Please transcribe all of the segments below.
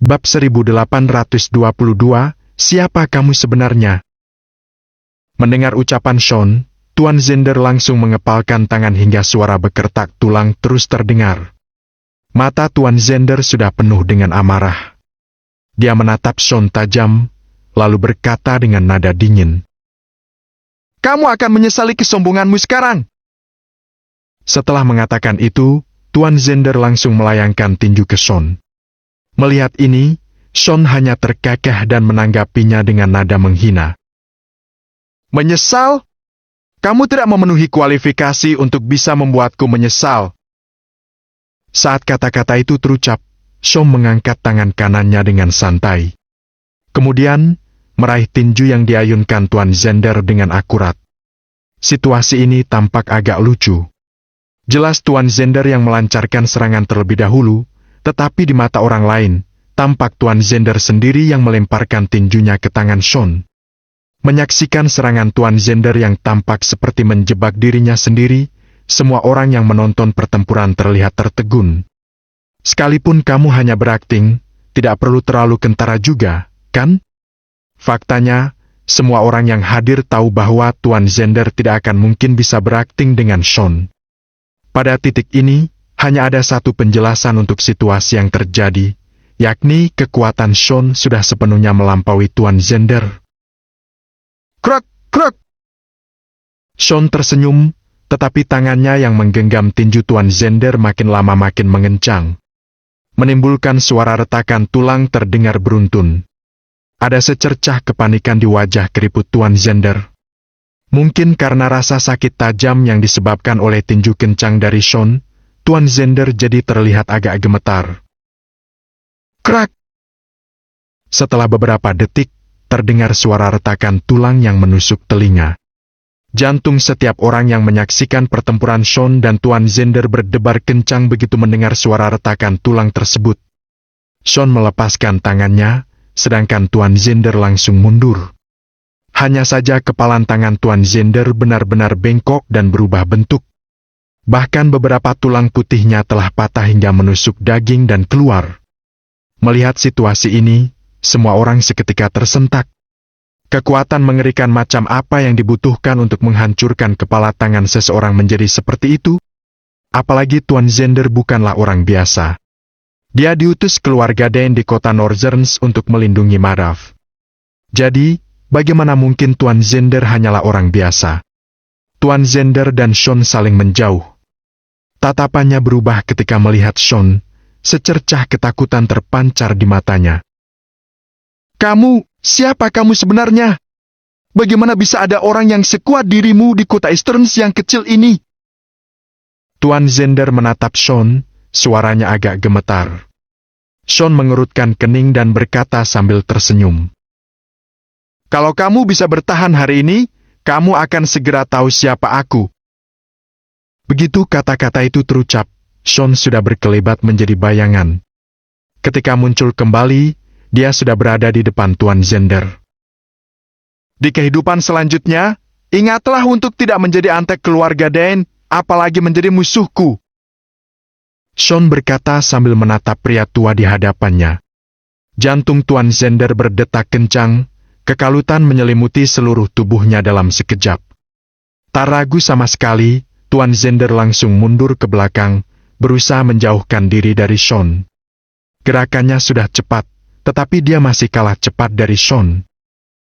Bab 1822, Siapa kamu sebenarnya? Mendengar ucapan Sean, Tuan Zender langsung mengepalkan tangan hingga suara bekertak tulang terus terdengar. Mata Tuan Zender sudah penuh dengan amarah. Dia menatap Sean tajam, lalu berkata dengan nada dingin. Kamu akan menyesali kesombonganmu sekarang. Setelah mengatakan itu, Tuan Zender langsung melayangkan tinju ke Sean. Melihat ini, Sean hanya terkekeh dan menanggapinya dengan nada menghina. Menyesal? Kamu tidak memenuhi kualifikasi untuk bisa membuatku menyesal. Saat kata-kata itu terucap, Sean mengangkat tangan kanannya dengan santai. Kemudian, meraih tinju yang diayunkan Tuan Zender dengan akurat. Situasi ini tampak agak lucu. Jelas Tuan Zender yang melancarkan serangan terlebih dahulu, tetapi di mata orang lain, tampak Tuan Zender sendiri yang melemparkan tinjunya ke tangan Sean. Menyaksikan serangan Tuan Zender yang tampak seperti menjebak dirinya sendiri, semua orang yang menonton pertempuran terlihat tertegun. Sekalipun kamu hanya berakting, tidak perlu terlalu kentara juga, kan? Faktanya, semua orang yang hadir tahu bahwa Tuan Zender tidak akan mungkin bisa berakting dengan Sean. Pada titik ini, hanya ada satu penjelasan untuk situasi yang terjadi, yakni kekuatan Sean sudah sepenuhnya melampaui Tuan Zender. Krek, krek! Sean tersenyum, tetapi tangannya yang menggenggam tinju Tuan Zender makin lama makin mengencang. Menimbulkan suara retakan tulang terdengar beruntun. Ada secercah kepanikan di wajah keriput Tuan Zender. Mungkin karena rasa sakit tajam yang disebabkan oleh tinju kencang dari Sean, Tuan Zender jadi terlihat agak gemetar. Krak! Setelah beberapa detik, terdengar suara retakan tulang yang menusuk telinga. Jantung setiap orang yang menyaksikan pertempuran Sean dan Tuan Zender berdebar kencang begitu mendengar suara retakan tulang tersebut. Sean melepaskan tangannya, sedangkan Tuan Zender langsung mundur. Hanya saja kepalan tangan Tuan Zender benar-benar bengkok dan berubah bentuk. Bahkan beberapa tulang putihnya telah patah hingga menusuk daging dan keluar. Melihat situasi ini, semua orang seketika tersentak. Kekuatan mengerikan macam apa yang dibutuhkan untuk menghancurkan kepala tangan seseorang menjadi seperti itu? Apalagi Tuan Zender bukanlah orang biasa. Dia diutus keluarga Dane di kota Northerns untuk melindungi Madaf. Jadi, bagaimana mungkin Tuan Zender hanyalah orang biasa? Tuan Zender dan Sean saling menjauh. Tatapannya berubah ketika melihat Sean, secercah ketakutan terpancar di matanya. Siapa kamu sebenarnya? Bagaimana bisa ada orang yang sekuat dirimu di kota Easterns yang kecil ini? Tuan Zender menatap Sean, suaranya agak gemetar. Sean mengerutkan kening dan berkata sambil tersenyum. Kalau kamu bisa bertahan hari ini, kamu akan segera tahu siapa aku. Begitu kata-kata itu terucap, Sean sudah berkelebat menjadi bayangan. Ketika muncul kembali, dia sudah berada di depan Tuan Zender. Di kehidupan selanjutnya, ingatlah untuk tidak menjadi antek keluarga Dane, apalagi menjadi musuhku. Sean berkata sambil menatap pria tua di hadapannya. Jantung Tuan Zender berdetak kencang, kekalutan menyelimuti seluruh tubuhnya dalam sekejap. Tak ragu sama sekali, Tuan Zender langsung mundur ke belakang, berusaha menjauhkan diri dari Sean. Gerakannya sudah cepat, tetapi dia masih kalah cepat dari Sean.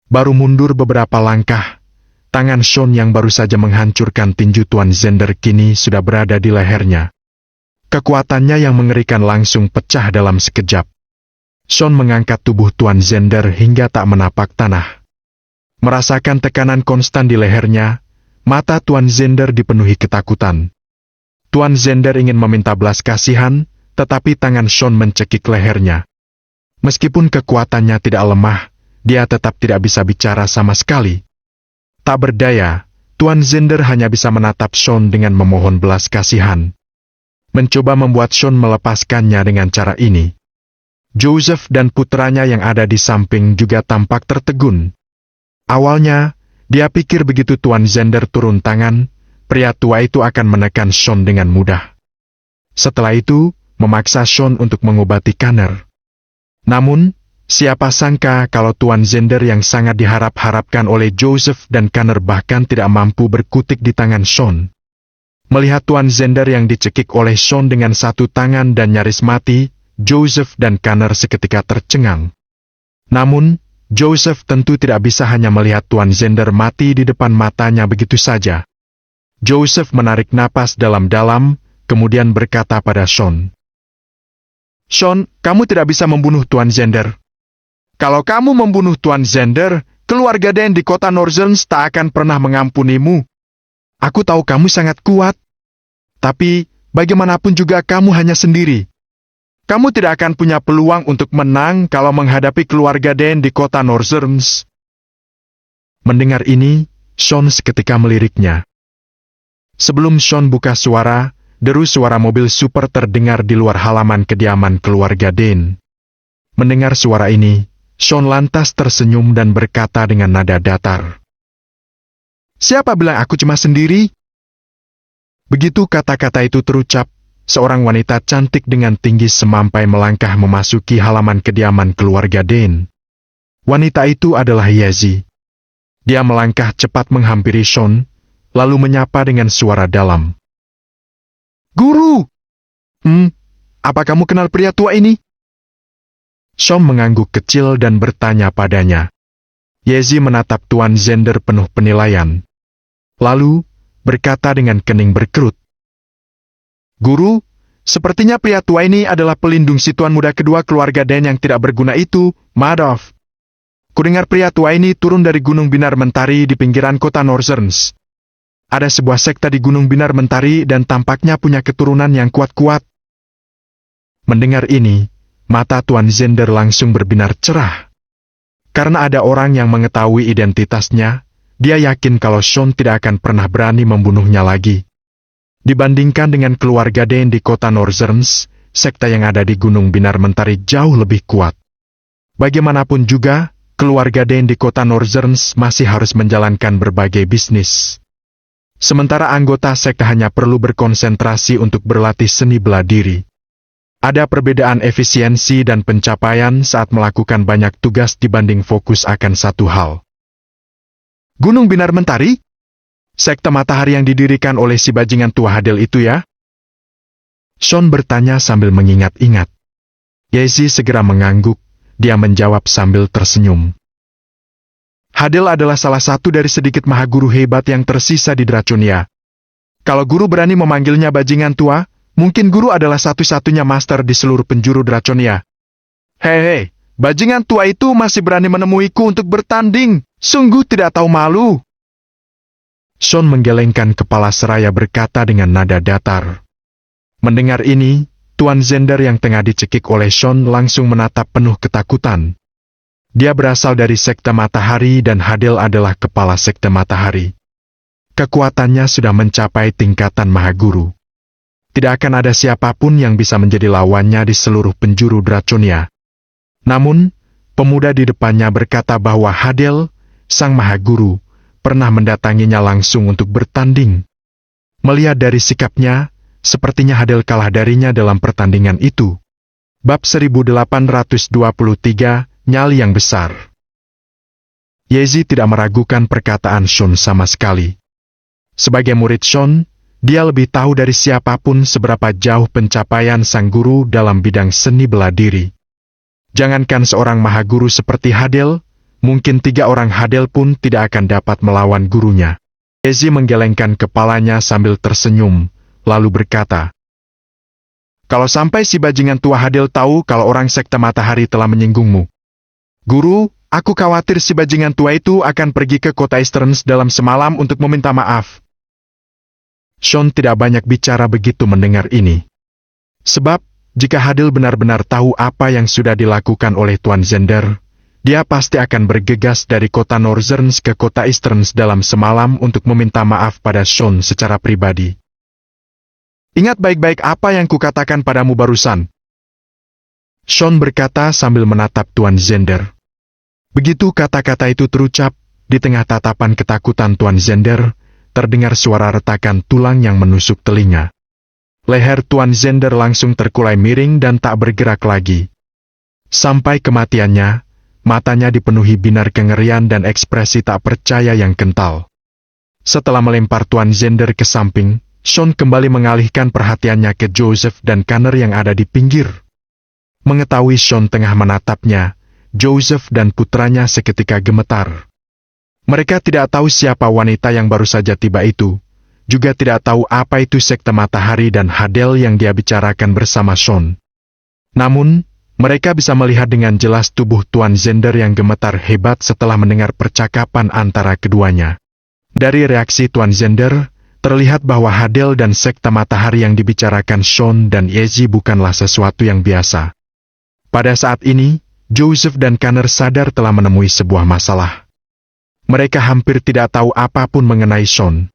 Baru mundur beberapa langkah, tangan Sean yang baru saja menghancurkan tinju Tuan Zender kini sudah berada di lehernya. Kekuatannya yang mengerikan langsung pecah dalam sekejap. Sean mengangkat tubuh Tuan Zender hingga tak menapak tanah. Merasakan tekanan konstan di lehernya, mata Tuan Zender dipenuhi ketakutan. Tuan Zender ingin meminta belas kasihan, tetapi tangan Sean mencekik lehernya. Meskipun kekuatannya tidak lemah, dia tetap tidak bisa bicara sama sekali. Tak berdaya, Tuan Zender hanya bisa menatap Sean dengan memohon belas kasihan. Mencoba membuat Sean melepaskannya dengan cara ini. Joseph dan putranya yang ada di samping juga tampak tertegun. Awalnya, dia pikir begitu Tuan Zender turun tangan, pria tua itu akan menekan Sean dengan mudah. Setelah itu, memaksa Sean untuk mengobati Kanner. Namun, siapa sangka kalau Tuan Zender yang sangat diharap-harapkan oleh Joseph dan Connor bahkan tidak mampu berkutik di tangan Sean. Melihat Tuan Zender yang dicekik oleh Sean dengan satu tangan dan nyaris mati, Joseph dan Connor seketika tercengang. Namun, Joseph tentu tidak bisa hanya melihat Tuan Zender mati di depan matanya begitu saja. Joseph menarik napas dalam-dalam, kemudian berkata pada Sean, "Sean, kamu tidak bisa membunuh Tuan Zender. Kalau kamu membunuh Tuan Zender, keluarga Dan di kota Northerns tak akan pernah mengampunimu. Aku tahu kamu sangat kuat. Tapi, bagaimanapun juga kamu hanya sendiri. Kamu tidak akan punya peluang untuk menang kalau menghadapi keluarga Dan di kota Northerns." Mendengar ini, Sean seketika meliriknya. Sebelum Sean buka suara, deru suara mobil super terdengar di luar halaman kediaman keluarga Dan. Mendengar suara ini, Sean lantas tersenyum dan berkata dengan nada datar, "Siapa bilang aku cuma sendiri?" Begitu kata-kata itu terucap, seorang wanita cantik dengan tinggi semampai melangkah memasuki halaman kediaman keluarga Dan. Wanita itu adalah Yezi. Dia melangkah cepat menghampiri Sean, lalu menyapa dengan suara dalam. "Guru! Apa kamu kenal pria tua ini?" Sean mengangguk kecil dan bertanya padanya. Yezi menatap Tuan Zender penuh penilaian. Lalu, berkata dengan kening berkerut, "Guru, sepertinya pria tua ini adalah pelindung si tuan muda kedua keluarga Dan yang tidak berguna itu, Madoff. Kudengar pria tua ini turun dari Gunung Binar Mentari di pinggiran kota Northerns. Ada sebuah sekte di Gunung Binar Mentari dan tampaknya punya keturunan yang kuat-kuat." Mendengar ini, mata Tuan Zender langsung berbinar cerah. Karena ada orang yang mengetahui identitasnya, dia yakin kalau Sean tidak akan pernah berani membunuhnya lagi. Dibandingkan dengan keluarga Dan di kota Northerns, sekte yang ada di Gunung Binar Mentari jauh lebih kuat. Bagaimanapun juga, keluarga Dan di kota Northerns masih harus menjalankan berbagai bisnis. Sementara anggota sekte hanya perlu berkonsentrasi untuk berlatih seni bela diri. Ada perbedaan efisiensi dan pencapaian saat melakukan banyak tugas dibanding fokus akan satu hal. "Gunung Binar Mentari? Sekte matahari yang didirikan oleh si bajingan tua Hadel itu ya?" Sean bertanya sambil mengingat-ingat. Yezi segera mengangguk, dia menjawab sambil tersenyum. "Hadel adalah salah satu dari sedikit mahaguru hebat yang tersisa di Draconia. Kalau guru berani memanggilnya bajingan tua, mungkin guru adalah satu-satunya master di seluruh penjuru Draconia. Hei, bajingan tua itu masih berani menemuiku untuk bertanding. Sungguh tidak tahu malu." Sean menggelengkan kepala seraya berkata dengan nada datar. Mendengar ini, Tuan Zender yang tengah dicekik oleh Sean langsung menatap penuh ketakutan. Dia berasal dari sekte matahari dan Hadel adalah kepala sekte matahari. Kekuatannya sudah mencapai tingkatan mahaguru. Tidak akan ada siapapun yang bisa menjadi lawannya di seluruh penjuru Draconia. Namun, pemuda di depannya berkata bahwa Hadel, sang mahaguru, pernah mendatanginya langsung untuk bertanding. Melihat dari sikapnya, sepertinya Hadel kalah darinya dalam pertandingan itu. Bab 1823, Nyali yang Besar. Yezi tidak meragukan perkataan Sean sama sekali. Sebagai murid Sean, dia lebih tahu dari siapapun seberapa jauh pencapaian sang guru dalam bidang seni bela diri. Jangankan seorang mahaguru seperti Hadel, mungkin 3 orang Hadel pun tidak akan dapat melawan gurunya. Yezi menggelengkan kepalanya sambil tersenyum, lalu berkata, "Kalau sampai si bajingan tua Hadel tahu kalau orang sekte matahari telah menyinggungmu, Guru, aku khawatir si bajingan tua itu akan pergi ke kota Easterns dalam semalam untuk meminta maaf." Sean tidak banyak bicara begitu mendengar ini. Sebab, jika Hadel benar-benar tahu apa yang sudah dilakukan oleh Tuan Zender, dia pasti akan bergegas dari kota Northerns ke kota Easterns dalam semalam untuk meminta maaf pada Sean secara pribadi. "Ingat baik-baik apa yang kukatakan padamu barusan," Sean berkata sambil menatap Tuan Zender. Begitu kata-kata itu terucap, di tengah tatapan ketakutan Tuan Zender, terdengar suara retakan tulang yang menusuk telinga. Leher Tuan Zender langsung terkulai miring dan tak bergerak lagi. Sampai kematiannya, matanya dipenuhi binar kengerian dan ekspresi tak percaya yang kental. Setelah melempar Tuan Zender ke samping, Sean kembali mengalihkan perhatiannya ke Joseph dan Connor yang ada di pinggir. Mengetahui Sean tengah menatapnya, Joseph dan putranya seketika gemetar. Mereka tidak tahu siapa wanita yang baru saja tiba itu, juga tidak tahu apa itu sekte matahari dan Hadel yang dia bicarakan bersama Sean. Namun, mereka bisa melihat dengan jelas tubuh Tuan Zender yang gemetar hebat setelah mendengar percakapan antara keduanya. Dari reaksi Tuan Zender, terlihat bahwa Hadel dan sekte matahari yang dibicarakan Sean dan Yezi bukanlah sesuatu yang biasa. Pada saat ini, Joseph dan Connor sadar telah menemui sebuah masalah. Mereka hampir tidak tahu apapun mengenai Sean.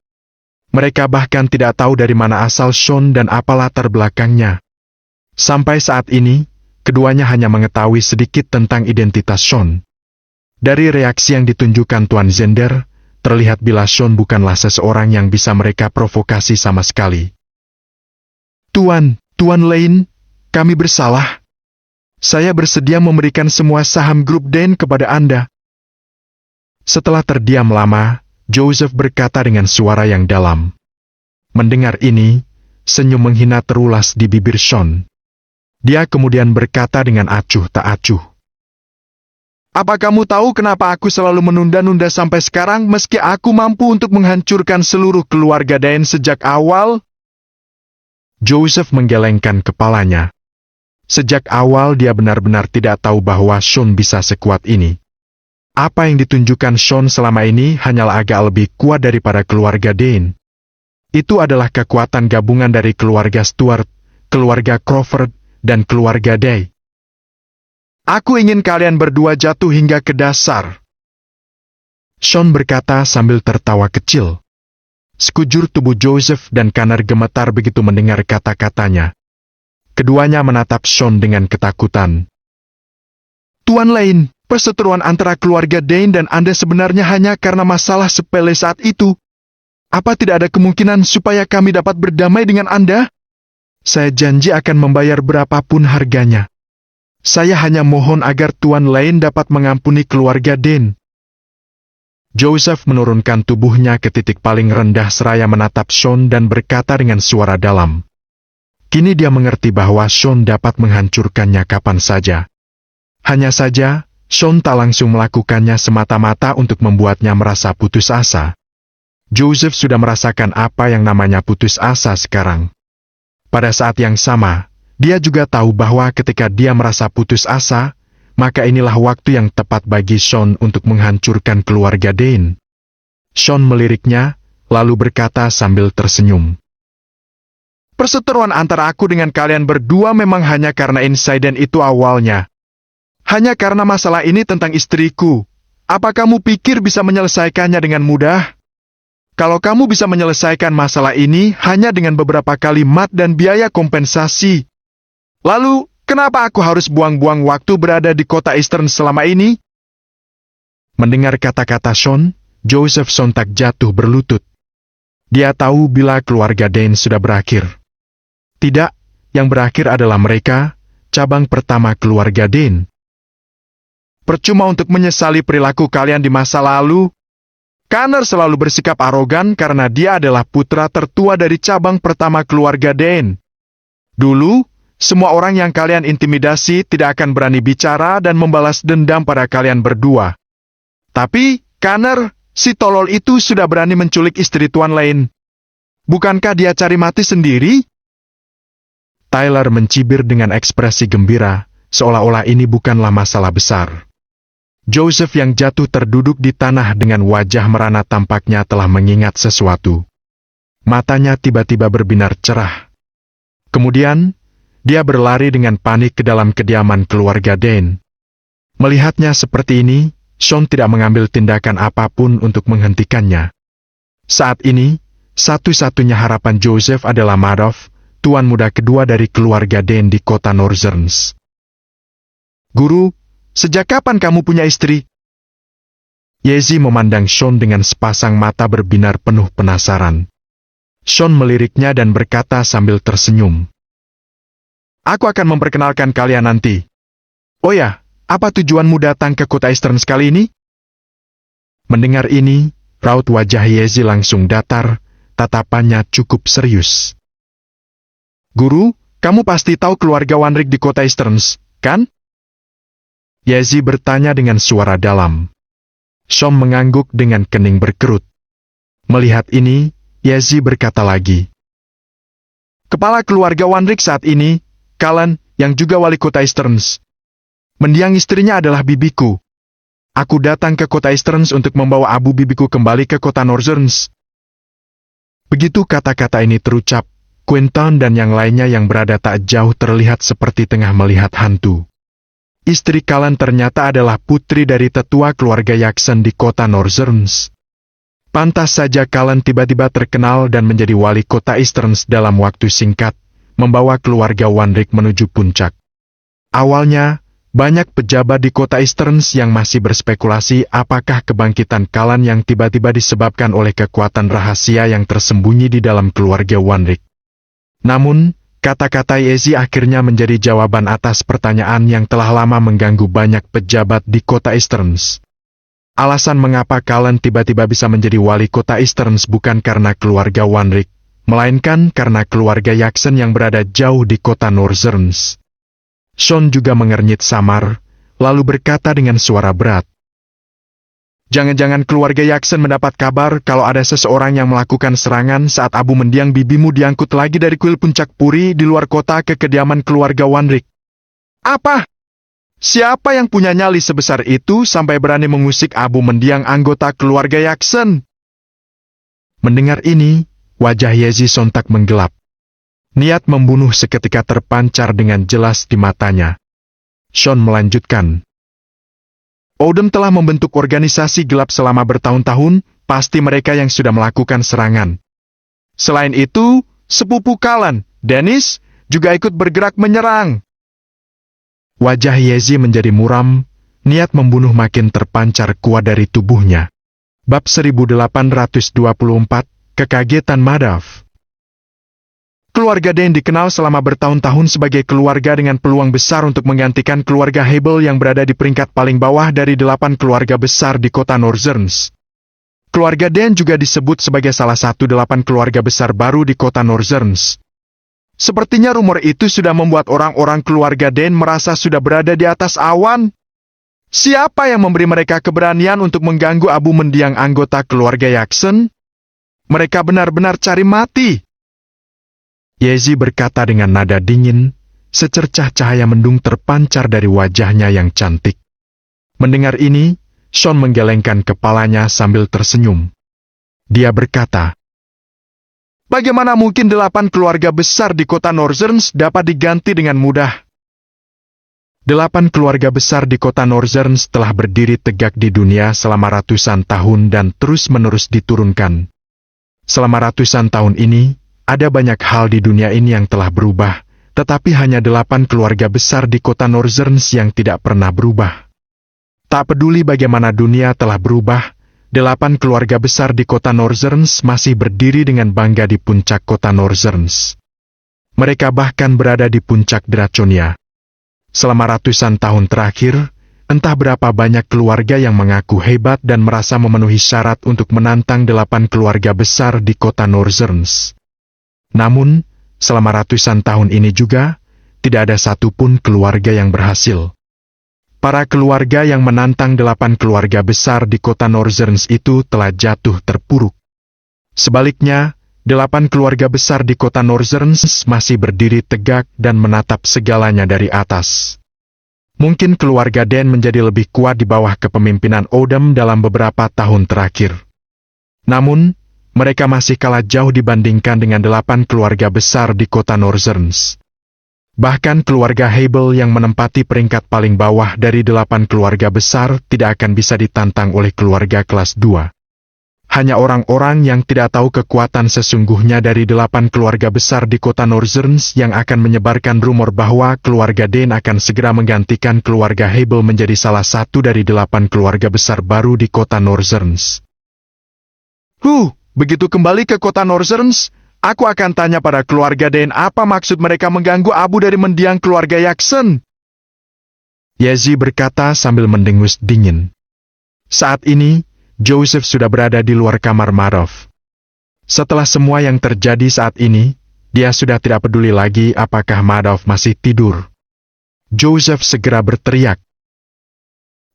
Mereka bahkan tidak tahu dari mana asal Sean dan apa latar belakangnya. Sampai saat ini, keduanya hanya mengetahui sedikit tentang identitas Sean. Dari reaksi yang ditunjukkan Tuan Zender, terlihat bila Sean bukanlah seseorang yang bisa mereka provokasi sama sekali. Tuan Lane, kami bersalah. Saya bersedia memberikan semua saham grup Dane kepada Anda. Setelah terdiam lama, Joseph berkata dengan suara yang dalam. Mendengar ini, senyum menghina terulas di bibir Sean. Dia kemudian berkata dengan acuh tak acuh. Apa kamu tahu kenapa aku selalu menunda-nunda sampai sekarang meski aku mampu untuk menghancurkan seluruh keluarga Dane sejak awal? Joseph menggelengkan kepalanya. Sejak awal dia benar-benar tidak tahu bahwa Sean bisa sekuat ini. Apa yang ditunjukkan Sean selama ini hanyalah agak lebih kuat daripada keluarga Dane. Itu adalah kekuatan gabungan dari keluarga Stuart, keluarga Crawford, dan keluarga Day. Aku ingin kalian berdua jatuh hingga ke dasar. Sean berkata sambil tertawa kecil. Sekujur tubuh Joseph dan Connor gemetar begitu mendengar kata-katanya. Keduanya menatap Sean dengan ketakutan. Tuan Lane, perseteruan antara keluarga Dane dan Anda sebenarnya hanya karena masalah sepele saat itu. Apa tidak ada kemungkinan supaya kami dapat berdamai dengan Anda? Saya janji akan membayar berapapun harganya. Saya hanya mohon agar Tuan Lane dapat mengampuni keluarga Dane. Joseph menurunkan tubuhnya ke titik paling rendah seraya menatap Sean dan berkata dengan suara dalam. Kini dia mengerti bahwa Sean dapat menghancurkannya kapan saja. Hanya saja, Sean tak langsung melakukannya semata-mata untuk membuatnya merasa putus asa. Joseph sudah merasakan apa yang namanya putus asa sekarang. Pada saat yang sama, dia juga tahu bahwa ketika dia merasa putus asa, maka inilah waktu yang tepat bagi Sean untuk menghancurkan keluarga Dane. Sean meliriknya, lalu berkata sambil tersenyum. Perseteruan antara aku dengan kalian berdua memang hanya karena insiden itu awalnya. Hanya karena masalah ini tentang istriku. Apa kamu pikir bisa menyelesaikannya dengan mudah? Kalau kamu bisa menyelesaikan masalah ini hanya dengan beberapa kalimat dan biaya kompensasi, lalu, kenapa aku harus buang-buang waktu berada di kota Eastern selama ini? Mendengar kata-kata Sean, Joseph sontak jatuh berlutut. Dia tahu bila keluarga Dane sudah berakhir. Tidak, yang berakhir adalah mereka, cabang pertama keluarga Dane. Percuma untuk menyesali perilaku kalian di masa lalu. Connor selalu bersikap arogan karena dia adalah putra tertua dari cabang pertama keluarga Dane. Dulu, semua orang yang kalian intimidasi tidak akan berani bicara dan membalas dendam pada kalian berdua. Tapi, Connor, si tolol itu sudah berani menculik istri Tuan Lane. Bukankah dia cari mati sendiri? Tyler mencibir dengan ekspresi gembira, seolah-olah ini bukanlah masalah besar. Joseph yang jatuh terduduk di tanah dengan wajah merana tampaknya telah mengingat sesuatu. Matanya tiba-tiba berbinar cerah. Kemudian, dia berlari dengan panik ke dalam kediaman keluarga Dane. Melihatnya seperti ini, Sean tidak mengambil tindakan apapun untuk menghentikannya. Saat ini, satu-satunya harapan Joseph adalah Madoff, tuan muda kedua dari keluarga Dane di kota Northerns. Guru, sejak kapan kamu punya istri? Yezi memandang Sean dengan sepasang mata berbinar penuh penasaran. Sean meliriknya dan berkata sambil tersenyum. Aku akan memperkenalkan kalian nanti. Oh ya, apa tujuanmu datang ke kota Eastern kali ini? Mendengar ini, raut wajah Yezi langsung datar, tatapannya cukup serius. Guru, kamu pasti tahu keluarga Wanrik di kota Eastern, kan? Yezi bertanya dengan suara dalam. Shom mengangguk dengan kening berkerut. Melihat ini, Yezi berkata lagi. Kepala keluarga Wanrik saat ini, Kalan, yang juga wali kota Eastern. Mendiang istrinya adalah bibiku. Aku datang ke kota Eastern untuk membawa abu bibiku kembali ke kota Northern. Begitu kata-kata ini terucap, Quinton dan yang lainnya yang berada tak jauh terlihat seperti tengah melihat hantu. Istri Kalan ternyata adalah putri dari tetua keluarga Yaksen di kota Northern. Pantas saja Kalan tiba-tiba terkenal dan menjadi wali kota Eastern dalam waktu singkat, membawa keluarga Wanrik menuju puncak. Awalnya, banyak pejabat di kota Eastern yang masih berspekulasi apakah kebangkitan Kalan yang tiba-tiba disebabkan oleh kekuatan rahasia yang tersembunyi di dalam keluarga Wanrik. Namun, kata-kata Yezi akhirnya menjadi jawaban atas pertanyaan yang telah lama mengganggu banyak pejabat di kota Eastern. Alasan mengapa Kalan tiba-tiba bisa menjadi wali kota Eastern bukan karena keluarga Wanrik, melainkan karena keluarga Yaksen yang berada jauh di kota Northern. Shon juga mengernyit samar, lalu berkata dengan suara berat. Jangan-jangan keluarga Yaksen mendapat kabar kalau ada seseorang yang melakukan serangan saat abu mendiang bibimu diangkut lagi dari kuil puncak puri di luar kota ke kediaman keluarga Wanrik. Apa? Siapa yang punya nyali sebesar itu sampai berani mengusik abu mendiang anggota keluarga Yaksen? Mendengar ini, wajah Yezi sontak menggelap. Niat membunuh seketika terpancar dengan jelas di matanya. Shon melanjutkan. Odem telah membentuk organisasi gelap selama bertahun-tahun, pasti mereka yang sudah melakukan serangan. Selain itu, sepupu Kalan, Dennis, juga ikut bergerak menyerang. Wajah Yezi menjadi muram, niat membunuh makin terpancar kuat dari tubuhnya. Bab 1824, Kekagetan Madaf. Keluarga Den dikenal selama bertahun-tahun sebagai keluarga dengan peluang besar untuk menggantikan keluarga Hebel yang berada di peringkat paling bawah dari 8 keluarga besar di kota Northern. Keluarga Den juga disebut sebagai salah satu 8 keluarga besar baru di kota Northern. Sepertinya rumor itu sudah membuat orang-orang keluarga Den merasa sudah berada di atas awan. Siapa yang memberi mereka keberanian untuk mengganggu abu mendiang anggota keluarga Yaksen? Mereka benar-benar cari mati. Yezi berkata dengan nada dingin, secercah cahaya mendung terpancar dari wajahnya yang cantik. Mendengar ini, Shon menggelengkan kepalanya sambil tersenyum. Dia berkata, bagaimana mungkin 8 keluarga besar di kota Northern dapat diganti dengan mudah? 8 keluarga besar di kota Northern telah berdiri tegak di dunia selama ratusan tahun dan terus-menerus diturunkan. Selama ratusan tahun ini, ada banyak hal di dunia ini yang telah berubah, tetapi hanya 8 keluarga besar di kota Northern yang tidak pernah berubah. Tak peduli bagaimana dunia telah berubah, 8 keluarga besar di kota Northern masih berdiri dengan bangga di puncak kota Northern. Mereka bahkan berada di puncak Draconia. Selama ratusan tahun terakhir, entah berapa banyak keluarga yang mengaku hebat dan merasa memenuhi syarat untuk menantang 8 keluarga besar di kota Northern. Namun, selama ratusan tahun ini juga, tidak ada satupun keluarga yang berhasil. Para keluarga yang menantang 8 keluarga besar di kota Northern itu telah jatuh terpuruk. Sebaliknya, 8 keluarga besar di kota Northern masih berdiri tegak dan menatap segalanya dari atas. Mungkin keluarga Den menjadi lebih kuat di bawah kepemimpinan Odem dalam beberapa tahun terakhir. Namun, mereka masih kalah jauh dibandingkan dengan 8 keluarga besar di kota Northern. Bahkan keluarga Hebel yang menempati peringkat paling bawah dari 8 keluarga besar tidak akan bisa ditantang oleh keluarga kelas 2. Hanya orang-orang yang tidak tahu kekuatan sesungguhnya dari 8 keluarga besar di kota Northern yang akan menyebarkan rumor bahwa keluarga Den akan segera menggantikan keluarga Hebel menjadi salah satu dari 8 keluarga besar baru di kota Northern. Begitu kembali ke kota Northern, aku akan tanya pada keluarga Den apa maksud mereka mengganggu abu dari mendiang keluarga Yaksen. Yezi berkata sambil mendengus dingin. Saat ini, Joseph sudah berada di luar kamar Madoff. Setelah semua yang terjadi saat ini, dia sudah tidak peduli lagi apakah Madoff masih tidur. Joseph segera berteriak.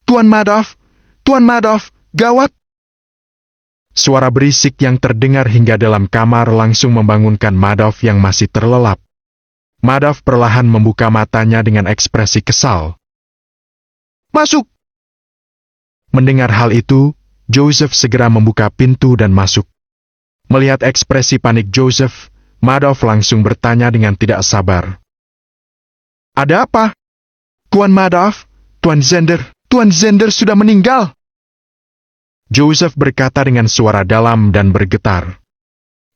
Tuan Madoff! Tuan Madoff! Gawat! Suara berisik yang terdengar hingga dalam kamar langsung membangunkan Madoff yang masih terlelap. Madoff perlahan membuka matanya dengan ekspresi kesal. Masuk! Mendengar hal itu, Joseph segera membuka pintu dan masuk. Melihat ekspresi panik Joseph, Madoff langsung bertanya dengan tidak sabar. Ada apa? Tuan Madoff, Tuan Zender sudah meninggal. Joseph berkata dengan suara dalam dan bergetar.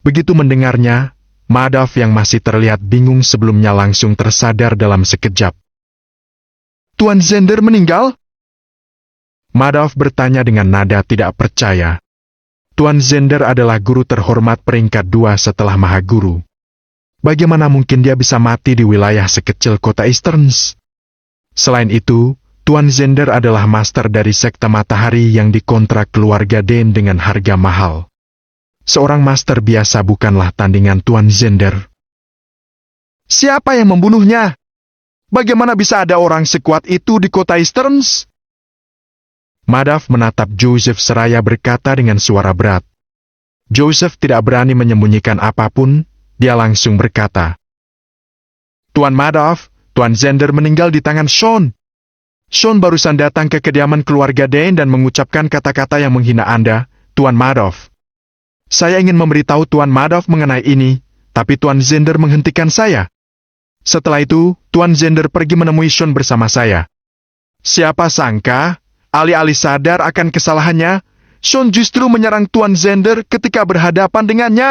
Begitu mendengarnya, Madoff yang masih terlihat bingung sebelumnya langsung tersadar dalam sekejap. Tuan Zender meninggal? Madoff bertanya dengan nada tidak percaya. Tuan Zender adalah guru terhormat peringkat 2 setelah Mahaguru. Bagaimana mungkin dia bisa mati di wilayah sekecil kota Easterns? Selain itu, Tuan Zender adalah master dari sekte matahari yang dikontrak keluarga Dane dengan harga mahal. Seorang master biasa bukanlah tandingan Tuan Zender. Siapa yang membunuhnya? Bagaimana bisa ada orang sekuat itu di kota Easterns? Madoff menatap Joseph seraya berkata dengan suara berat. Joseph tidak berani menyembunyikan apapun, dia langsung berkata. Tuan Madoff, Tuan Zender meninggal di tangan Sean. Sean barusan datang ke kediaman keluarga Dane dan mengucapkan kata-kata yang menghina Anda, Tuan Madoff. Saya ingin memberitahu Tuan Madoff mengenai ini, tapi Tuan Zender menghentikan saya. Setelah itu, Tuan Zender pergi menemui Sean bersama saya. Siapa sangka, alih-alih sadar akan kesalahannya, Sean justru menyerang Tuan Zender ketika berhadapan dengannya.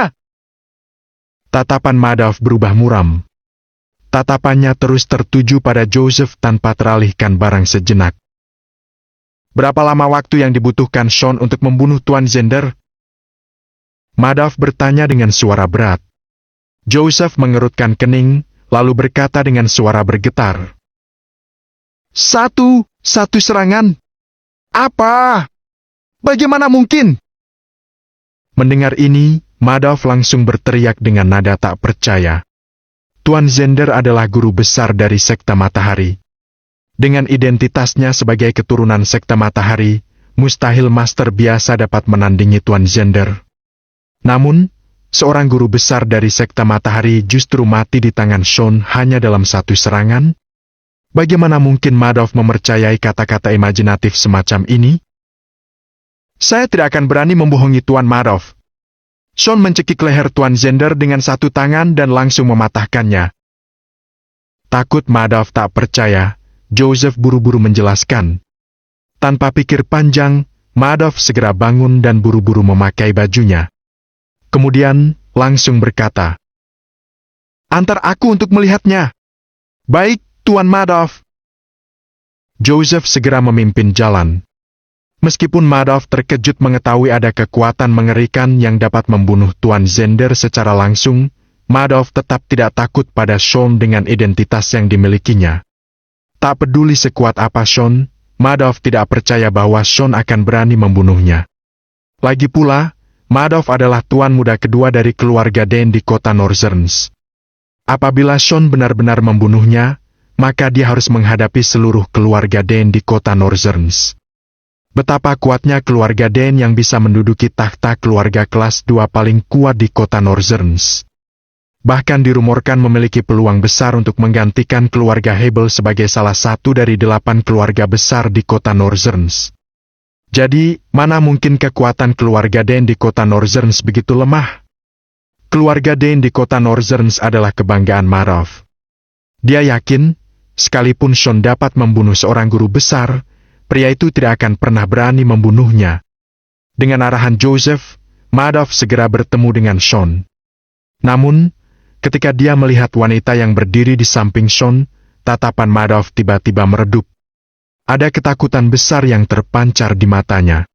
Tatapan Madoff berubah muram. Tatapannya terus tertuju pada Joseph tanpa teralihkan barang sejenak. Berapa lama waktu yang dibutuhkan Sean untuk membunuh Tuan Zender? Madoff bertanya dengan suara berat. Joseph mengerutkan kening, lalu berkata dengan suara bergetar. Satu serangan. Apa? Bagaimana mungkin? Mendengar ini, Madoff langsung berteriak dengan nada tak percaya. Tuan Zender adalah guru besar dari sekte matahari. Dengan identitasnya sebagai keturunan sekte matahari, mustahil master biasa dapat menandingi Tuan Zender. Namun, seorang guru besar dari sekte matahari justru mati di tangan Sean hanya dalam satu serangan? Bagaimana mungkin Madoff mempercayai kata-kata imajinatif semacam ini? Saya tidak akan berani membohongi Tuan Madoff. Sean mencekik leher Tuan Zender dengan satu tangan dan langsung mematahkannya. Takut Madoff tak percaya, Joseph buru-buru menjelaskan. Tanpa pikir panjang, Madoff segera bangun dan buru-buru memakai bajunya. Kemudian, langsung berkata, Antar aku untuk melihatnya. Baik, Tuan Madoff. Joseph segera memimpin jalan. Meskipun Madoff terkejut mengetahui ada kekuatan mengerikan yang dapat membunuh Tuan Zender secara langsung, Madoff tetap tidak takut pada Sean dengan identitas yang dimilikinya. Tak peduli sekuat apa Sean, Madoff tidak percaya bahwa Sean akan berani membunuhnya. Lagi pula, Madoff adalah tuan muda kedua dari keluarga Dane di kota Northerns. Apabila Sean benar-benar membunuhnya, maka dia harus menghadapi seluruh keluarga Dane di kota Northerns. Betapa kuatnya keluarga Dane yang bisa menduduki takhta keluarga kelas 2 paling kuat di kota Northerns. Bahkan dirumorkan memiliki peluang besar untuk menggantikan keluarga Hebel sebagai salah satu dari 8 keluarga besar di kota Northerns. Jadi, mana mungkin kekuatan keluarga Dane di kota Northerns begitu lemah? Keluarga Dane di kota Northerns adalah kebanggaan Madoff. Dia yakin, sekalipun Sean dapat membunuh seorang guru besar, pria itu tidak akan pernah berani membunuhnya. Dengan arahan Joseph, Madoff segera bertemu dengan Sean. Namun, ketika dia melihat wanita yang berdiri di samping Sean, tatapan Madoff tiba-tiba meredup. Ada ketakutan besar yang terpancar di matanya.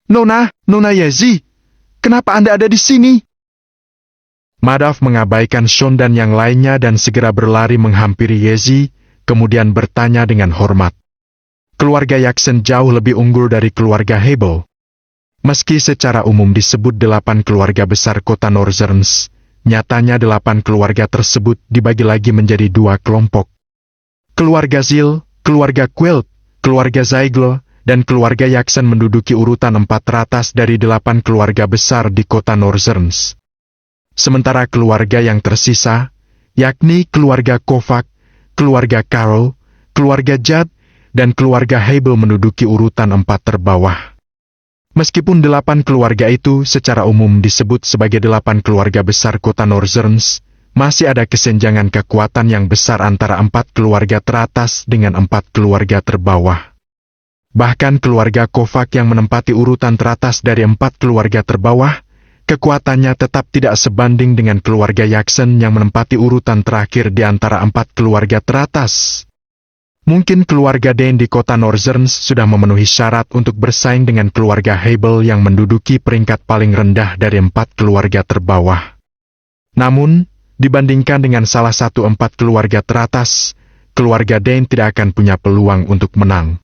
Nona Yezi, kenapa Anda ada di sini? Madoff mengabaikan Sean dan yang lainnya dan segera berlari menghampiri Yezi, kemudian bertanya dengan hormat. Keluarga Jackson jauh lebih unggul dari keluarga Hebel. Meski secara umum disebut 8 keluarga besar kota Northerns, nyatanya 8 keluarga tersebut dibagi lagi menjadi 2 kelompok. Keluarga Zil, keluarga Quilt, keluarga Ziegler, dan keluarga Jackson menduduki urutan 4 teratas dari 8 keluarga besar di kota Northerns. Sementara keluarga yang tersisa, yakni keluarga Kovac, keluarga Carroll, keluarga Judd, dan keluarga Hebel menduduki urutan 4 terbawah. Meskipun 8 keluarga itu secara umum disebut sebagai 8 keluarga besar kota Northerns, masih ada kesenjangan kekuatan yang besar antara 4 keluarga teratas dengan 4 keluarga terbawah. Bahkan keluarga Kovac yang menempati urutan teratas dari 4 keluarga terbawah, kekuatannya tetap tidak sebanding dengan keluarga Jackson yang menempati urutan terakhir di antara 4 keluarga teratas. Mungkin keluarga Dane di kota Northerns sudah memenuhi syarat untuk bersaing dengan keluarga Hebel yang menduduki peringkat paling rendah dari 4 keluarga terbawah. Namun, dibandingkan dengan salah satu 4 keluarga teratas, keluarga Dane tidak akan punya peluang untuk menang.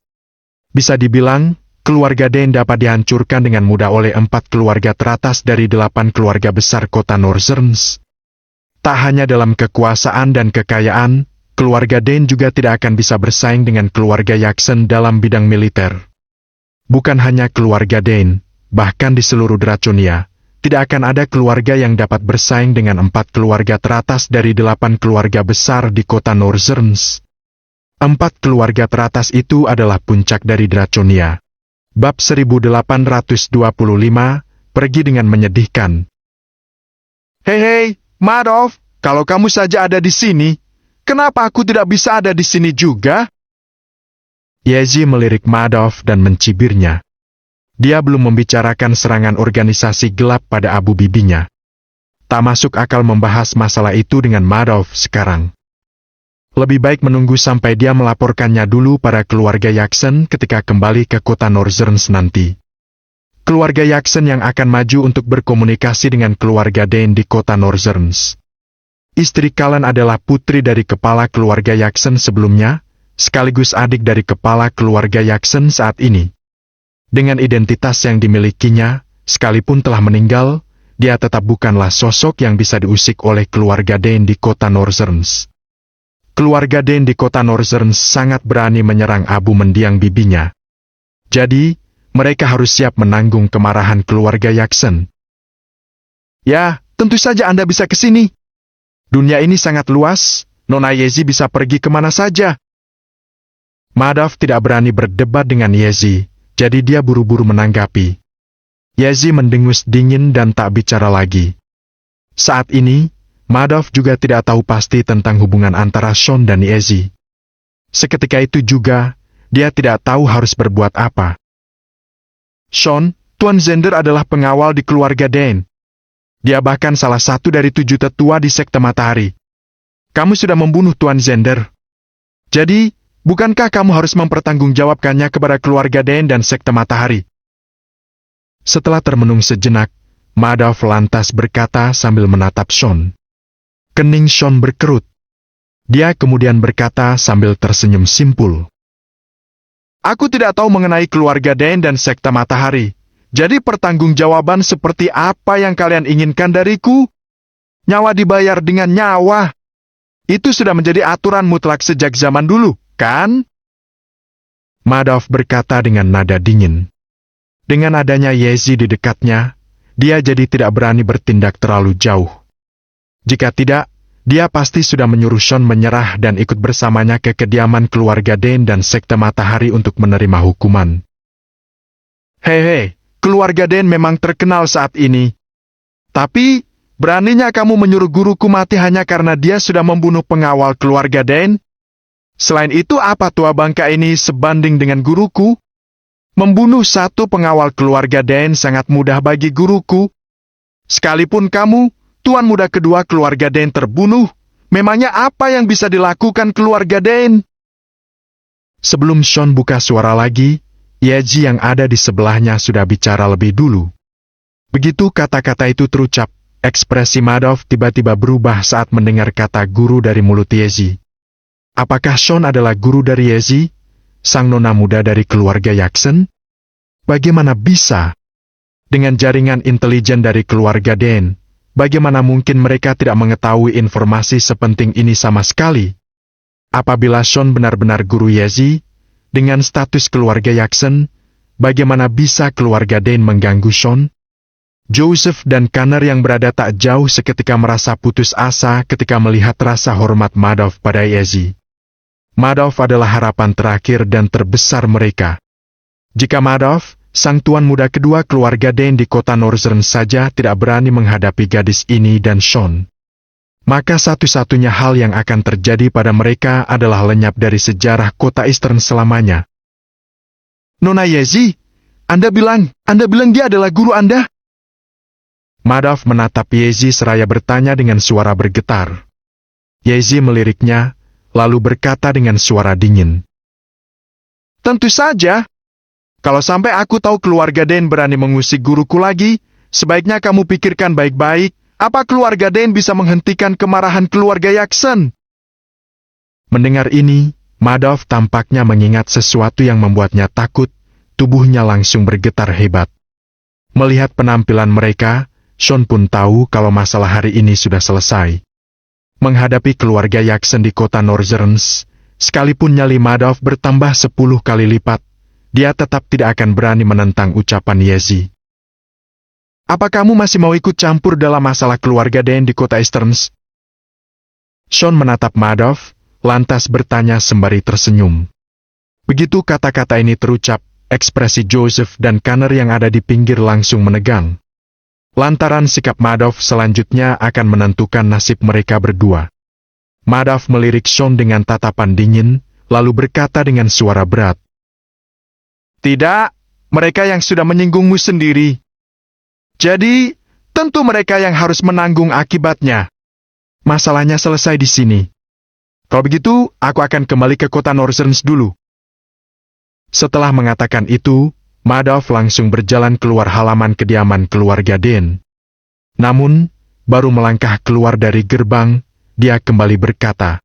Bisa dibilang, keluarga Dane dapat dihancurkan dengan mudah oleh 4 keluarga teratas dari 8 keluarga besar kota Northerns. Tak hanya dalam kekuasaan dan kekayaan, keluarga Dane juga tidak akan bisa bersaing dengan keluarga Jackson dalam bidang militer. Bukan hanya keluarga Dane, bahkan di seluruh Draconia, tidak akan ada keluarga yang dapat bersaing dengan 4 keluarga teratas dari 8 keluarga besar di kota Northerns. 4 keluarga teratas itu adalah puncak dari Draconia. Bab 1825, pergi dengan menyedihkan. Hei, Madoff, kalau kamu saja ada di sini, kenapa aku tidak bisa ada di sini juga? Yeji melirik Madoff dan mencibirnya. Dia belum membicarakan serangan organisasi gelap pada abu bibinya. Tak masuk akal membahas masalah itu dengan Madoff sekarang. Lebih baik menunggu sampai dia melaporkannya dulu pada keluarga Jackson ketika kembali ke kota Northerns nanti. Keluarga Jackson yang akan maju untuk berkomunikasi dengan keluarga Dane di kota Northerns. Istri Callan adalah putri dari kepala keluarga Jackson sebelumnya, sekaligus adik dari kepala keluarga Jackson saat ini. Dengan identitas yang dimilikinya, sekalipun telah meninggal, dia tetap bukanlah sosok yang bisa diusik oleh keluarga Dane di kota Northerns. Keluarga Dane di kota Northerns sangat berani menyerang abu mendiang bibinya. Jadi, mereka harus siap menanggung kemarahan keluarga Jackson. Ya, tentu saja Anda bisa ke sini. Dunia ini sangat luas, Nona Yezi bisa pergi kemana saja. Madoff tidak berani berdebat dengan Yezi, jadi dia buru-buru menanggapi. Yezi mendengus dingin dan tak bicara lagi. Saat ini, Madoff juga tidak tahu pasti tentang hubungan antara Sean dan Yezi. Seketika itu juga, dia tidak tahu harus berbuat apa. Sean, Tuan Zender adalah pengawal di keluarga Dane. Dia bahkan salah satu dari 7 tetua di sekte matahari. Kamu sudah membunuh Tuan Zender. Jadi, bukankah kamu harus mempertanggungjawabkannya kepada keluarga Dane dan sekte matahari? Setelah termenung sejenak, Madoff lantas berkata sambil menatap Sean. Kening Sean berkerut. Dia kemudian berkata sambil tersenyum simpul. Aku tidak tahu mengenai keluarga Dane dan sekte matahari. Jadi pertanggungjawaban seperti apa yang kalian inginkan dariku? Nyawa dibayar dengan nyawa. Itu sudah menjadi aturan mutlak sejak zaman dulu, kan? Madoff berkata dengan nada dingin. Dengan adanya Yezi di dekatnya, dia jadi tidak berani bertindak terlalu jauh. Jika tidak, dia pasti sudah menyuruh Sean menyerah dan ikut bersamanya ke kediaman keluarga Dane dan sekte matahari untuk menerima hukuman. Hei, keluarga Dane memang terkenal saat ini. Tapi, beraninya kamu menyuruh guruku mati hanya karena dia sudah membunuh pengawal keluarga Dane? Selain itu, apa tua bangka ini sebanding dengan guruku? Membunuh satu pengawal keluarga Dane sangat mudah bagi guruku. Sekalipun kamu, tuan muda kedua keluarga Dane terbunuh, memangnya apa yang bisa dilakukan keluarga Dane? Sebelum Sean buka suara lagi, Yeji yang ada di sebelahnya sudah bicara lebih dulu. Begitu kata-kata itu terucap, ekspresi Madoff tiba-tiba berubah saat mendengar kata guru dari mulut Yeji. Apakah Sean adalah guru dari Yezi, sang nona muda dari keluarga Jackson? Bagaimana bisa? Dengan jaringan intelijen dari keluarga Dan, bagaimana mungkin mereka tidak mengetahui informasi sepenting ini sama sekali? Apabila Sean benar-benar guru Yezi, dengan status keluarga Jackson, bagaimana bisa keluarga Dan mengganggu Sean? Joseph dan Connor yang berada tak jauh seketika merasa putus asa ketika melihat rasa hormat Madoff pada Yezi. Madoff adalah harapan terakhir dan terbesar mereka. Jika Madoff, sang tuan muda kedua keluarga Dan di kota Northern saja tidak berani menghadapi gadis ini dan Sean, maka satu-satunya hal yang akan terjadi pada mereka adalah lenyap dari sejarah kota Eastern selamanya. Nona Yezi, Anda bilang dia adalah guru Anda? Madoff menatap Yezi seraya bertanya dengan suara bergetar. Yezi meliriknya, lalu berkata dengan suara dingin. Tentu saja. Kalau sampai aku tahu keluarga Dan berani mengusik guruku lagi, sebaiknya kamu pikirkan baik-baik, apa keluarga Dan bisa menghentikan kemarahan keluarga Jackson? Mendengar ini, Madoff tampaknya mengingat sesuatu yang membuatnya takut, tubuhnya langsung bergetar hebat. Melihat penampilan mereka, Sean pun tahu kalau masalah hari ini sudah selesai. Menghadapi keluarga Jackson di kota Northern, sekalipun nyali Madoff bertambah 10 kali lipat, dia tetap tidak akan berani menentang ucapan Yezi. Apa kamu masih mau ikut campur dalam masalah keluarga Dan di kota Eastern? Sean menatap Madoff, lantas bertanya sembari tersenyum. Begitu kata-kata ini terucap, ekspresi Joseph dan Connor yang ada di pinggir langsung menegang. Lantaran sikap Madoff selanjutnya akan menentukan nasib mereka berdua. Madoff melirik Sean dengan tatapan dingin, lalu berkata dengan suara berat. Tidak, mereka yang sudah menyinggungmu sendiri. Jadi, tentu mereka yang harus menanggung akibatnya. Masalahnya selesai di sini. Kalau begitu, aku akan kembali ke kota Northern dulu. Setelah mengatakan itu, Madoff langsung berjalan keluar halaman kediaman keluarga Dan. Namun, baru melangkah keluar dari gerbang, dia kembali berkata,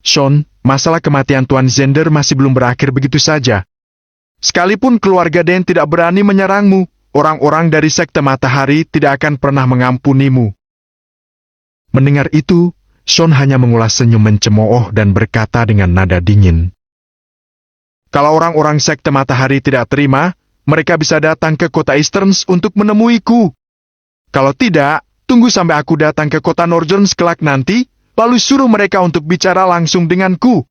Sean, masalah kematian Tuan Zender masih belum berakhir begitu saja. Sekalipun keluarga Dan tidak berani menyerangmu, orang-orang dari sekte matahari tidak akan pernah mengampunimu. Mendengar itu, Sean hanya mengulas senyum mencemooh dan berkata dengan nada dingin. Kalau orang-orang sekte matahari tidak terima, mereka bisa datang ke kota Eastern untuk menemuiku. Kalau tidak, tunggu sampai aku datang ke kota Northern kelak nanti, lalu suruh mereka untuk bicara langsung denganku.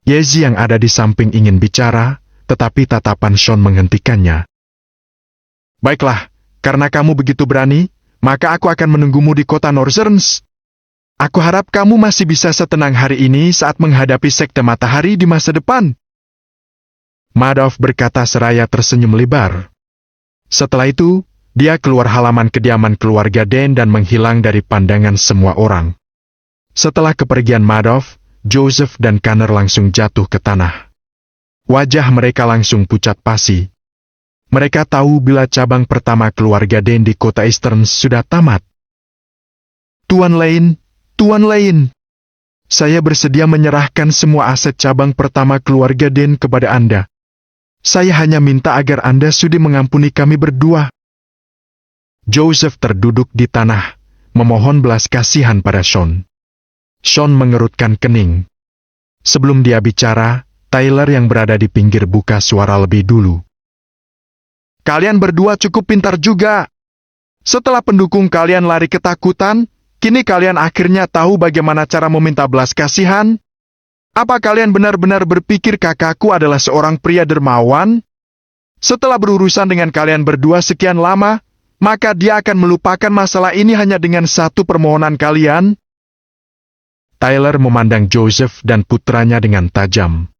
Yezi yang ada di samping ingin bicara, tetapi tatapan Sean menghentikannya. Baiklah, karena kamu begitu berani, maka aku akan menunggumu di kota Northern. Aku harap kamu masih bisa setenang hari ini saat menghadapi sekte matahari di masa depan. Madoff berkata seraya tersenyum lebar. Setelah itu, dia keluar halaman kediaman keluarga Dan dan menghilang dari pandangan semua orang. Setelah kepergian Madoff, Joseph dan Connor langsung jatuh ke tanah. Wajah mereka langsung pucat pasi. Mereka tahu bila cabang pertama keluarga Dan di kota Eastern sudah tamat. Tuan Lane, saya bersedia menyerahkan semua aset cabang pertama keluarga Dan kepada Anda. Saya hanya minta agar Anda sudi mengampuni kami berdua. Joseph terduduk di tanah, memohon belas kasihan pada Sean. Sean mengerutkan kening. Sebelum dia bicara, Tyler yang berada di pinggir buka suara lebih dulu. Kalian berdua cukup pintar juga. Setelah pendukung kalian lari ketakutan, kini kalian akhirnya tahu bagaimana cara meminta belas kasihan? Apa kalian benar-benar berpikir kakakku adalah seorang pria dermawan? Setelah berurusan dengan kalian berdua sekian lama, maka dia akan melupakan masalah ini hanya dengan satu permohonan kalian? Tyler memandang Joseph dan putranya dengan tajam.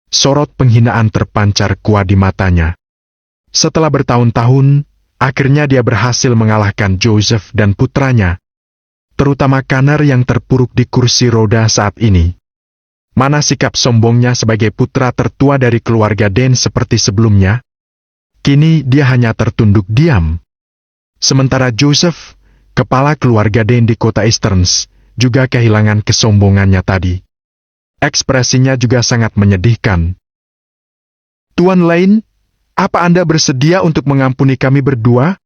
Sorot penghinaan terpancar kuat di matanya. Setelah bertahun-tahun, akhirnya dia berhasil mengalahkan Joseph dan putranya, terutama Connor yang terpuruk di kursi roda saat ini. Mana sikap sombongnya sebagai putra tertua dari keluarga Dan seperti sebelumnya? Kini dia hanya tertunduk diam. Sementara Joseph, kepala keluarga Dan di kota Eastern, juga kehilangan kesombongannya tadi. Ekspresinya juga sangat menyedihkan. "Tuan Lane, apa Anda bersedia untuk mengampuni kami berdua?"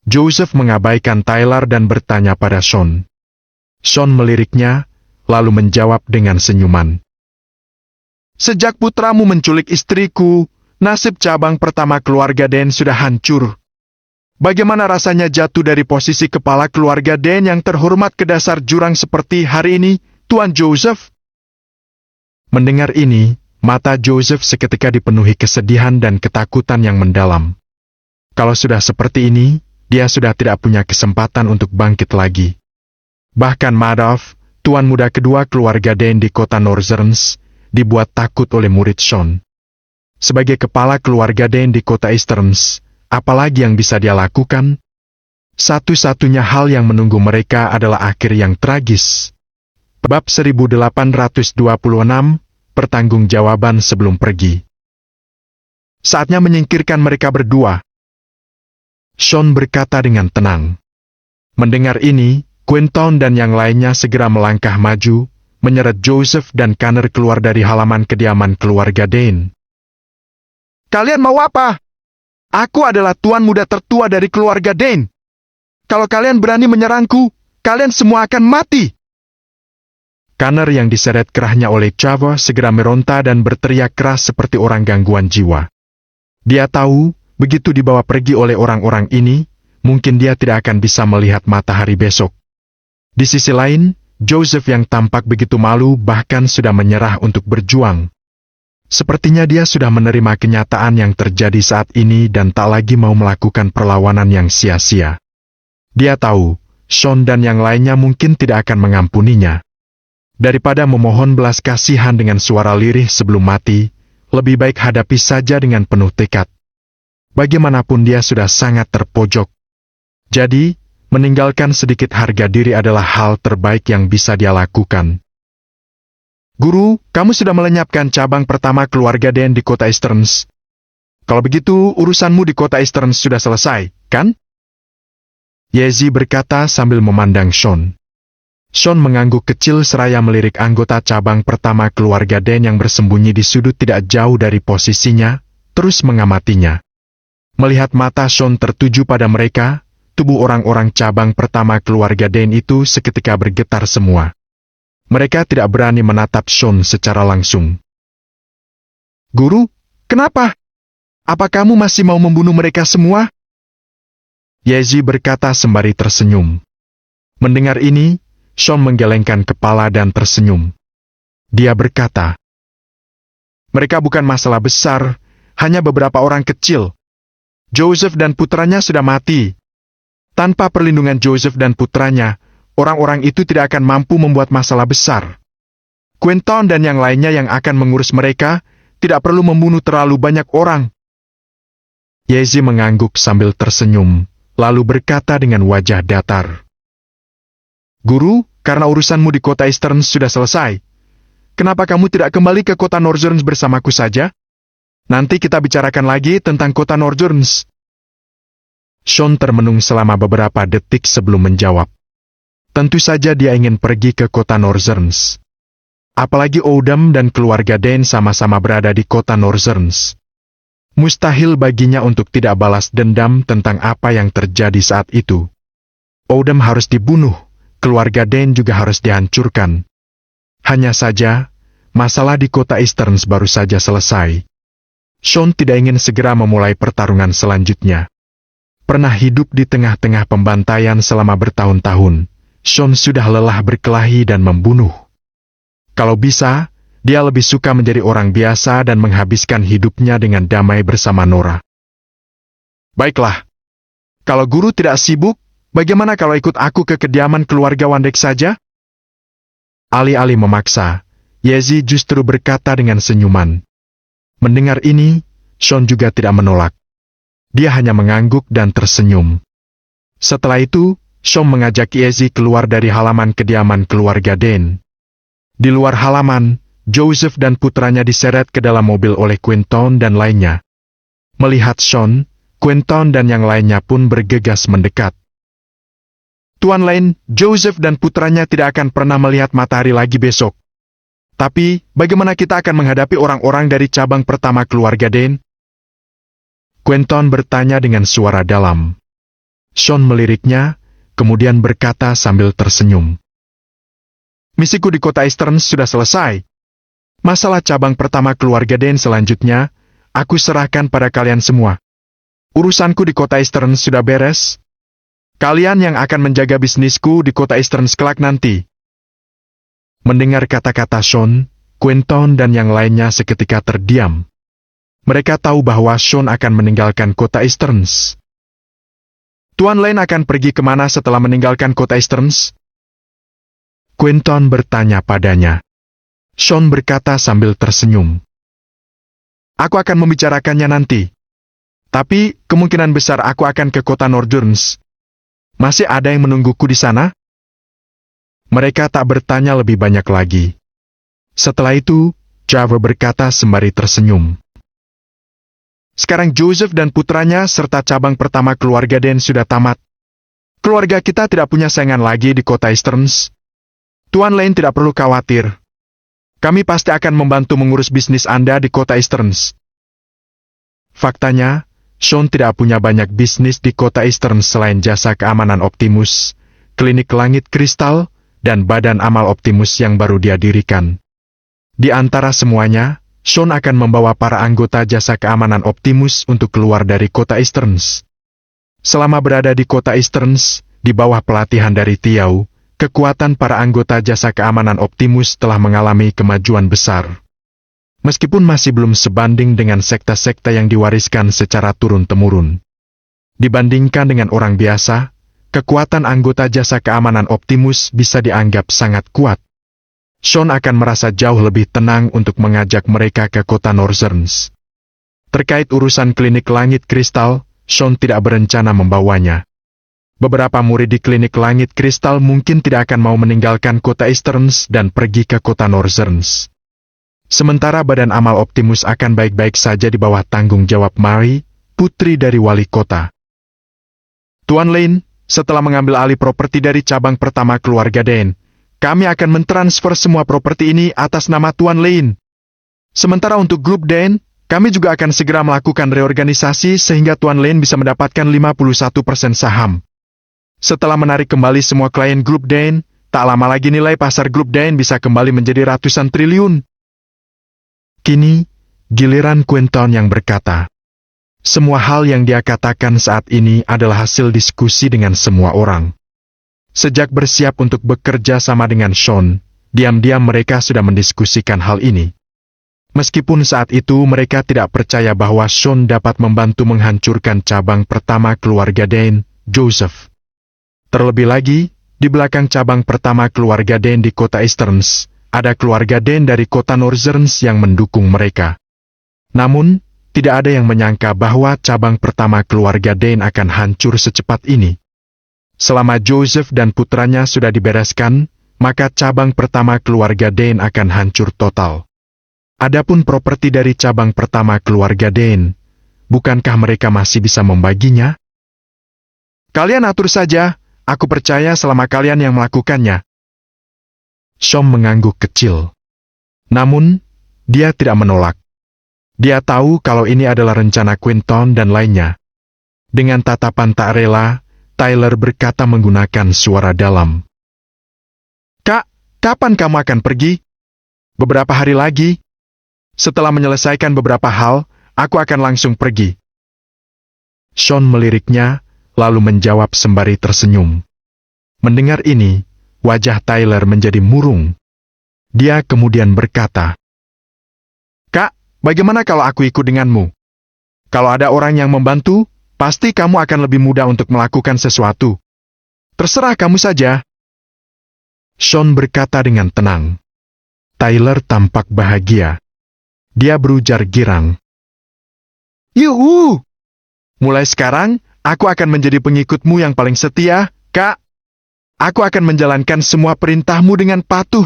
Joseph mengabaikan Tyler dan bertanya pada Sean. Sean meliriknya, lalu menjawab dengan senyuman. "Sejak putramu menculik istriku, nasib cabang pertama keluarga Dane sudah hancur. Bagaimana rasanya jatuh dari posisi kepala keluarga Dane yang terhormat ke dasar jurang seperti hari ini, Tuan Joseph?" Mendengar ini, mata Joseph seketika dipenuhi kesedihan dan ketakutan yang mendalam. Kalau sudah seperti ini, dia sudah tidak punya kesempatan untuk bangkit lagi. Bahkan Madoff, tuan muda kedua keluarga Dane di kota Northerns, dibuat takut oleh murid Sean. Sebagai kepala keluarga Dane di kota Easterns, apalagi yang bisa dia lakukan? Satu-satunya hal yang menunggu mereka adalah akhir yang tragis. Bab 1826, Pertanggungjawaban sebelum pergi. Saatnya menyingkirkan mereka berdua, Sean berkata dengan tenang. Mendengar ini, Quinton dan yang lainnya segera melangkah maju, menyeret Joseph dan Connor keluar dari halaman kediaman keluarga Dane. "Kalian mau apa? Aku adalah tuan muda tertua dari keluarga Dane. Kalau kalian berani menyerangku, kalian semua akan mati." Connor yang diseret kerahnya oleh Chavo segera meronta dan berteriak keras seperti orang gangguan jiwa. Dia tahu, begitu dibawa pergi oleh orang-orang ini, mungkin dia tidak akan bisa melihat matahari besok. Di sisi lain, Joseph yang tampak begitu malu bahkan sudah menyerah untuk berjuang. Sepertinya dia sudah menerima kenyataan yang terjadi saat ini dan tak lagi mau melakukan perlawanan yang sia-sia. Dia tahu, Sean dan yang lainnya mungkin tidak akan mengampuninya. Daripada memohon belas kasihan dengan suara lirih sebelum mati, lebih baik hadapi saja dengan penuh tekad. Bagaimanapun dia sudah sangat terpojok. Jadi, meninggalkan sedikit harga diri adalah hal terbaik yang bisa dia lakukan. "Guru, kamu sudah melenyapkan cabang pertama keluarga Dane di kota Easterns. Kalau begitu, urusanmu di kota Easterns sudah selesai, kan?" Yezi berkata sambil memandang Sean. Sean mengangguk kecil seraya melirik anggota cabang pertama keluarga Dane yang bersembunyi di sudut tidak jauh dari posisinya, terus mengamatinya. Melihat mata Sean tertuju pada mereka, tubuh orang-orang cabang pertama keluarga Dane itu seketika bergetar semua. Mereka tidak berani menatap Sean secara langsung. "Guru, kenapa? Apa kamu masih mau membunuh mereka semua?" Yezi berkata sembari tersenyum. Mendengar ini, Sean menggelengkan kepala dan tersenyum. Dia berkata, "Mereka bukan masalah besar, hanya beberapa orang kecil. Joseph dan putranya sudah mati. Tanpa perlindungan Joseph dan putranya, orang-orang itu tidak akan mampu membuat masalah besar. Quinton dan yang lainnya yang akan mengurus mereka, tidak perlu membunuh terlalu banyak orang." Yezi mengangguk sambil tersenyum, lalu berkata dengan wajah datar, "Guru, karena urusanmu di kota Easterns sudah selesai, kenapa kamu tidak kembali ke kota Northerns bersamaku saja? Nanti kita bicarakan lagi tentang kota Northerns." Sean termenung selama beberapa detik sebelum menjawab. Tentu saja dia ingin pergi ke kota Northerns. Apalagi Oldham dan keluarga Dane sama-sama berada di kota Northerns. Mustahil baginya untuk tidak balas dendam tentang apa yang terjadi saat itu. Oldham harus dibunuh, keluarga Dane juga harus dihancurkan. Hanya saja, masalah di kota Easterns baru saja selesai. Sean tidak ingin segera memulai pertarungan selanjutnya. Pernah hidup di tengah-tengah pembantaian selama bertahun-tahun, Sean sudah lelah berkelahi dan membunuh. Kalau bisa, dia lebih suka menjadi orang biasa dan menghabiskan hidupnya dengan damai bersama Nora. "Baiklah. Kalau guru tidak sibuk, bagaimana kalau ikut aku ke kediaman keluarga Wandek saja?" Alih-alih memaksa, Yezi justru berkata dengan senyuman. Mendengar ini, Sean juga tidak menolak. Dia hanya mengangguk dan tersenyum. Setelah itu, Sean mengajak Yezi keluar dari halaman kediaman keluarga Dane. Di luar halaman, Joseph dan putranya diseret ke dalam mobil oleh Quinton dan lainnya. Melihat Sean, Quinton dan yang lainnya pun bergegas mendekat. Tuan Lane, Joseph dan putranya tidak akan pernah melihat matahari lagi besok. Tapi, bagaimana kita akan menghadapi orang-orang dari cabang pertama keluarga Dane? Quentin bertanya dengan suara dalam. Sean meliriknya, kemudian berkata sambil tersenyum. Misiku di kota Eastern sudah selesai. Masalah cabang pertama keluarga Dane selanjutnya, aku serahkan pada kalian semua. Urusanku di kota Eastern sudah beres. Kalian yang akan menjaga bisnisku di kota Eastern kelak nanti. Mendengar kata-kata Sean, Quentin dan yang lainnya seketika terdiam. Mereka tahu bahwa Sean akan meninggalkan kota Eastern. Tuan Lane akan pergi kemana setelah meninggalkan kota Eastern? Quentin bertanya padanya. Sean berkata sambil tersenyum. Aku akan membicarakannya nanti. Tapi, kemungkinan besar aku akan ke kota Northern. Masih ada yang menungguku di sana? Mereka tak bertanya lebih banyak lagi. Setelah itu, Trevor berkata sembari tersenyum. Sekarang Joseph dan putranya serta cabang pertama keluarga Dane sudah tamat. Keluarga kita tidak punya saingan lagi di kota Eastern. Tuan Lane tidak perlu khawatir. Kami pasti akan membantu mengurus bisnis Anda di kota Eastern. Faktanya, Sean tidak punya banyak bisnis di kota Eastern selain jasa keamanan Optimus, klinik langit kristal, dan badan amal Optimus yang baru dia dirikan. Di antara semuanya, Sean akan membawa para anggota jasa keamanan Optimus untuk keluar dari kota Eastern. Selama berada di kota Eastern, di bawah pelatihan dari Tiao, kekuatan para anggota jasa keamanan Optimus telah mengalami kemajuan besar. Meskipun masih belum sebanding dengan sekte-sekte yang diwariskan secara turun-temurun. Dibandingkan dengan orang biasa, kekuatan anggota jasa keamanan Optimus bisa dianggap sangat kuat. Sean akan merasa jauh lebih tenang untuk mengajak mereka ke kota Northern. Terkait urusan klinik langit kristal, Sean tidak berencana membawanya. Beberapa murid di klinik langit kristal mungkin tidak akan mau meninggalkan kota Eastern dan pergi ke kota Northern. Sementara badan amal Optimus akan baik-baik saja di bawah tanggung jawab Mary, putri dari wali kota. Tuan Lane, setelah mengambil alih properti dari cabang pertama keluarga Dane, kami akan mentransfer semua properti ini atas nama Tuan Lane. Sementara untuk grup Dane, kami juga akan segera melakukan reorganisasi sehingga Tuan Lane bisa mendapatkan 51% saham. Setelah menarik kembali semua klien grup Dane, tak lama lagi nilai pasar grup Dane bisa kembali menjadi ratusan triliun. Kini, giliran Quentin yang berkata. Semua hal yang dia katakan saat ini adalah hasil diskusi dengan semua orang. Sejak bersiap untuk bekerja sama dengan Sean, diam-diam mereka sudah mendiskusikan hal ini. Meskipun saat itu mereka tidak percaya bahwa Sean dapat membantu menghancurkan cabang pertama keluarga Dane, Joseph. Terlebih lagi, di belakang cabang pertama keluarga Dane di kota Eastern, ada keluarga Dane dari kota Northern yang mendukung mereka. Namun, tidak ada yang menyangka bahwa cabang pertama keluarga Dane akan hancur secepat ini. Selama Joseph dan putranya sudah dibereskan, maka cabang pertama keluarga Dane akan hancur total. Adapun properti dari cabang pertama keluarga Dane, bukankah mereka masih bisa membaginya? Kalian atur saja, aku percaya selama kalian yang melakukannya. Sean mengangguk kecil. Namun, dia tidak menolak. Dia tahu kalau ini adalah rencana Quentin dan lainnya. Dengan tatapan tak rela, Tyler berkata menggunakan suara dalam. Kak, kapan kamu akan pergi? Beberapa hari lagi. Setelah menyelesaikan beberapa hal, aku akan langsung pergi. Sean meliriknya, lalu menjawab sembari tersenyum. Mendengar ini, wajah Tyler menjadi murung. Dia kemudian berkata, Kak, bagaimana kalau aku ikut denganmu? Kalau ada orang yang membantu, pasti kamu akan lebih mudah untuk melakukan sesuatu. Terserah kamu saja. Sean berkata dengan tenang. Tyler tampak bahagia. Dia berujar girang. Yuhu! Mulai sekarang, aku akan menjadi pengikutmu yang paling setia, Kak. Aku akan menjalankan semua perintahmu dengan patuh.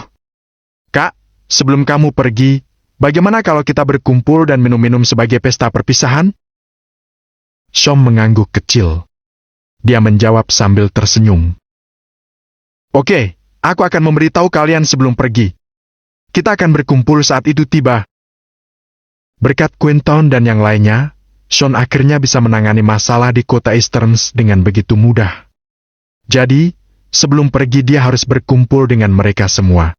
Kak, sebelum kamu pergi, bagaimana kalau kita berkumpul dan minum-minum sebagai pesta perpisahan? Sean mengangguk kecil. Dia menjawab sambil tersenyum. Oke, aku akan memberitahu kalian sebelum pergi. Kita akan berkumpul saat itu tiba. Berkat Quinton dan yang lainnya, Sean akhirnya bisa menangani masalah di kota Easterns dengan begitu mudah. Jadi, sebelum pergi dia harus berkumpul dengan mereka semua.